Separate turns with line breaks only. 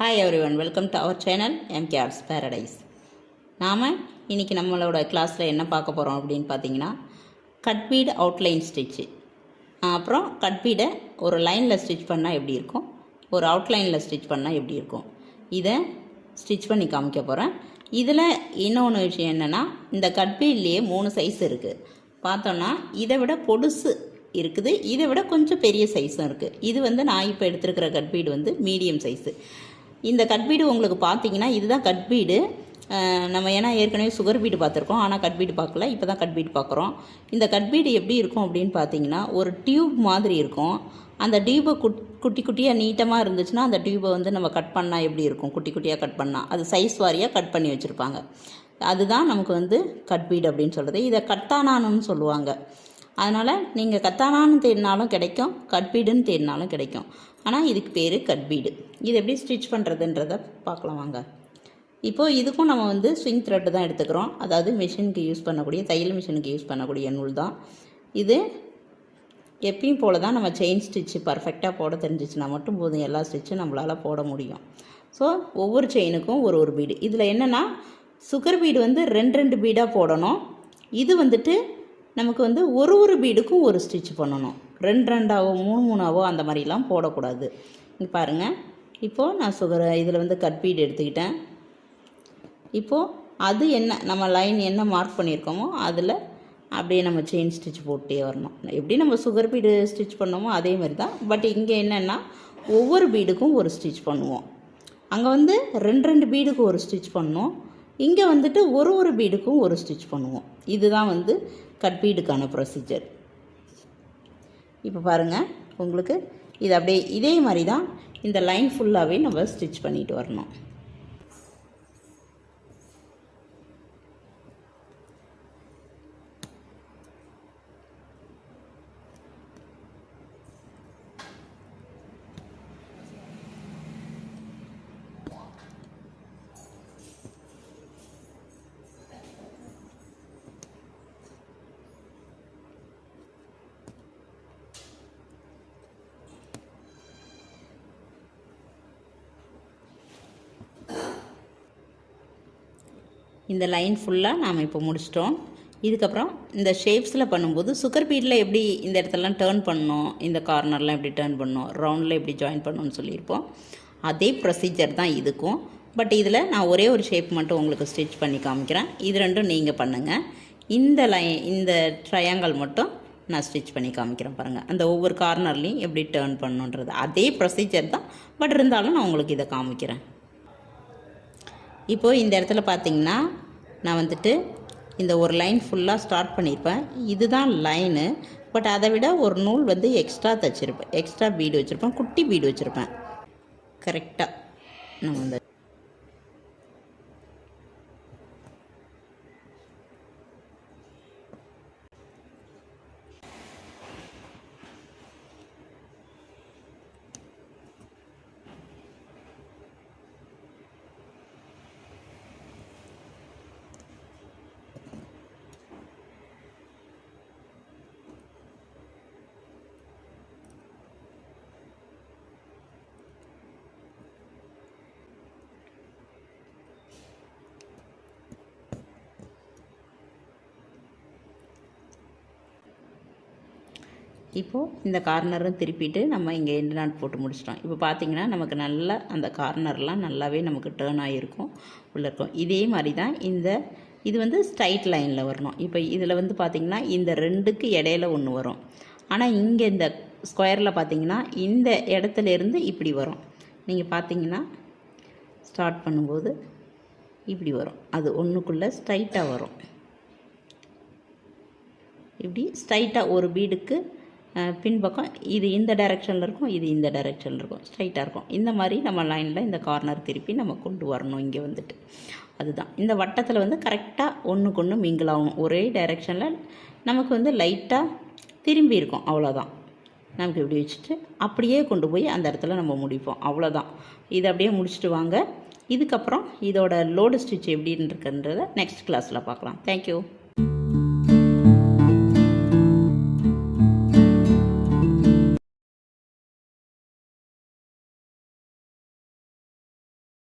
Hi everyone, welcome to our channel MK arts paradise. நாம் இன்றைக்கி நம்மளோட கிளாஸில் என்ன பார்க்க போகிறோம் அப்படின்னு பார்த்தீங்கன்னா, கட் பீடு அவுட்லைன் ஸ்டிச்சு. அப்புறம் கட் பீடை ஒரு லைனில் ஸ்டிச் பண்ணால் எப்படி இருக்கும், ஒரு அவுட்லைனில் ஸ்டிச் பண்ணால் எப்படி இருக்கும், இதை ஸ்டிச் பண்ணி காமிக்க போகிறேன். இதில் இன்னொன்று விஷயம் என்னென்னா, இந்த கட் பீட்லேயே 3 சைஸ் இருக்குது. பார்த்தோன்னா இதை விட பொடுசு இருக்குது, இதை விட கொஞ்சம் பெரிய சைஸும் இருக்குது. இது நான் இப்போ எடுத்துருக்கிற கட் பீடு மீடியம் சைஸு. இந்த கட் பீடு உங்களுக்கு பார்த்தீங்கன்னா இதுதான் கட் பீடு. நம்ம ஏன்னா ஏற்கனவே சுகர் பீடு பார்த்துருக்கோம், ஆனால் கட் பீடு பார்க்கல, இப்போ தான் கட் பீடு பார்க்குறோம். இந்த கட் பீடு எப்படி இருக்கும் அப்படின்னு பார்த்தீங்கன்னா, ஒரு டியூப் மாதிரி இருக்கும். அந்த டியூபை குட்டி குட்டியாக நீட்டமாக இருந்துச்சுன்னா அந்த டியூபை நம்ம கட் பண்ணால் எப்படி இருக்கும், குட்டி குட்டியாக கட் பண்ணால் அது சைஸ் வாரியாக கட் பண்ணி வச்சுருப்பாங்க. அதுதான் நமக்கு கட் பீடு அப்படின்னு சொல்கிறது. இதை கத்தானான்னு சொல்லுவாங்க. அதனால் நீங்கள் கத்தானான்னு தேடினாலும் கிடைக்கும், கட் பீடுன்னு தேடினாலும் கிடைக்கும். ஆனால் இதுக்கு பேர் கட் பீடு. இது எப்படி ஸ்டிச் பண்ணுறதுன்றதை பார்க்கலாம் வாங்க. இப்போது இதுக்கும் நம்ம ஸ்விங் த்ரெட்டு தான் எடுத்துக்கிறோம். அதாவது மிஷினுக்கு யூஸ் பண்ணக்கூடிய, தையல் மிஷினுக்கு யூஸ் பண்ணக்கூடிய நூல் தான் இது. எப்பயும் போல் தான் நம்ம செயின் ஸ்டிச்சு பர்ஃபெக்டாக போட தெரிஞ்சிச்சுன்னா மட்டும் போதும், எல்லா ஸ்டிச்சும் நம்மளால் போட முடியும். ஸோ ஒவ்வொரு செயினுக்கும் ஒரு பீடு. இதில் என்னென்னா, சுகர் பீடு 2 பீடாக போடணும். இது நமக்கு ஒரு பீடுக்கும் ஒரு ஸ்டிச் பண்ணணும். 2ஆவோ 3ஆவோ அந்த மாதிரிலாம் போடக்கூடாது. இங்கே பாருங்கள், இப்போது நான் இதில் கட் பீடு எடுத்துக்கிட்டேன். இப்போது அது என்ன நம்ம லைன் என்ன மார்க் பண்ணியிருக்கோமோ அதில் அப்படியே நம்ம செயின் ஸ்டிச் போட்டே வரணும். எப்படி நம்ம சுகர் பீடு ஸ்டிச் பண்ணோமோ அதே மாதிரி தான். பட் இங்கே என்னென்னா, ஒவ்வொரு பீடுக்கும் ஒரு ஸ்டிச் பண்ணுவோம். அங்கே 2 பீடுக்கு ஒரு ஸ்டிச் பண்ணோம். இங்கே ஒரு பீடுக்கும் ஒரு ஸ்டிச் பண்ணுவோம். இதுதான் கட் பீடுக்கான ப்ரொசீஜர். இப்போ பாருங்கள், உங்களுக்கு இது அப்படியே இதே மாதிரி தான் இந்த லைன் ஃபுல்லாகவே நம்ம ஸ்டிச் பண்ணிட்டு வரணும். இந்த லைன் ஃபுல்லாக நாம் இப்போ முடிச்சிட்டோம். இதுக்கப்புறம் இந்த ஷேப்ஸில் பண்ணும்போது சுகர் பீடில் எப்படி இந்த இடத்துலலாம் டேர்ன் பண்ணணும், இந்த கார்னர்லாம் எப்படி டேர்ன் பண்ணணும், ரவுண்டில் எப்படி ஜாயின் பண்ணணும்னு சொல்லியிருப்போம். அதே ப்ரொசீஜர் தான் இதுக்கும். பட் இதில் நான் ஒரே ஒரு ஷேப் மட்டும் உங்களுக்கு ஸ்டிச் பண்ணி காமிக்கிறேன். இது ரெண்டும் நீங்கள் பண்ணுங்கள். இந்த ட்ரையாங்கிள் மட்டும் நான் ஸ்டிச் பண்ணி காமிக்கிறேன். பாருங்கள், அந்த ஒவ்வொரு கார்னர்லேயும் எப்படி டேர்ன் பண்ணணுன்றது அதே ப்ரொசீஜர் தான். பட் இருந்தாலும் நான் உங்களுக்கு இதை காமிக்கிறேன். இப்போது இந்த இடத்துல பார்த்தீங்கன்னா, நான் இந்த ஒரு லைன் ஃபுல்லாக ஸ்டார்ட் பண்ணியிருப்பேன். இதுதான் லைனு. பட் அதை விட ஒரு நூல் எக்ஸ்ட்ரா தைச்சிருப்பேன், எக்ஸ்ட்ரா பீடு வச்சுருப்பேன், குட்டி பீடு வச்சுருப்பேன். கரெக்டாக நம்ம இப்போது இந்த கார்னரும் திருப்பிட்டு நம்ம இங்கே எண்டு நாட் போட்டு முடிச்சிட்டோம். இப்போ பார்த்தீங்கன்னா நமக்கு நல்லா அந்த கார்னர்லாம் நல்லாவே நமக்கு டேர்ன் ஆகிருக்கும், உள்ளே இருக்கும். இதே மாதிரி தான் இது ஸ்ட்ரைட் லைனில் வரணும். இப்போ இதில் பார்த்திங்கன்னா இந்த 2க்கு இடையில ஒன்று வரும். ஆனால் இங்கே இந்த ஸ்கொயரில் பார்த்திங்கன்னா இந்த இடத்துலேருந்து இப்படி வரும். நீங்கள் பார்த்தீங்கன்னா ஸ்டார்ட் பண்ணும்போது இப்படி வரும். அது ஒன்றுக்குள்ளே ஸ்ட்ரைட்டாக வரும். இப்படி ஸ்ட்ரைட்டாக ஒரு பீடுக்கு பின்பக்கம் இது இந்த டைரெக்ஷனில் இருக்கும், இது இந்த டைரெக்ஷனில் இருக்கும், ஸ்ட்ரைட்டாக இருக்கும். இந்த மாதிரி நம்ம லைனில் இந்த கார்னர் திருப்பி நம்ம கொண்டு வரணும். இங்கே அதுதான் இந்த வட்டத்தில் கரெக்டாக ஒன்றுக்கு ஒன்று மிங்கிள் ஆகணும். ஒரே டைரெக்ஷனில் நமக்கு லைட்டாக திரும்பி இருக்கும். அவ்வளோதான். நமக்கு இப்படி வச்சுட்டு அப்படியே கொண்டு போய் அந்த இடத்துல நம்ம முடிப்போம். அவ்வளோதான். இதை அப்படியே முடிச்சுட்டு வாங்க. இதுக்கப்புறம் இதோட லோடு ஸ்டிச் எப்படின்னு இருக்குன்றதை நெக்ஸ்ட் கிளாஸில் பார்க்கலாம். தேங்க்யூ.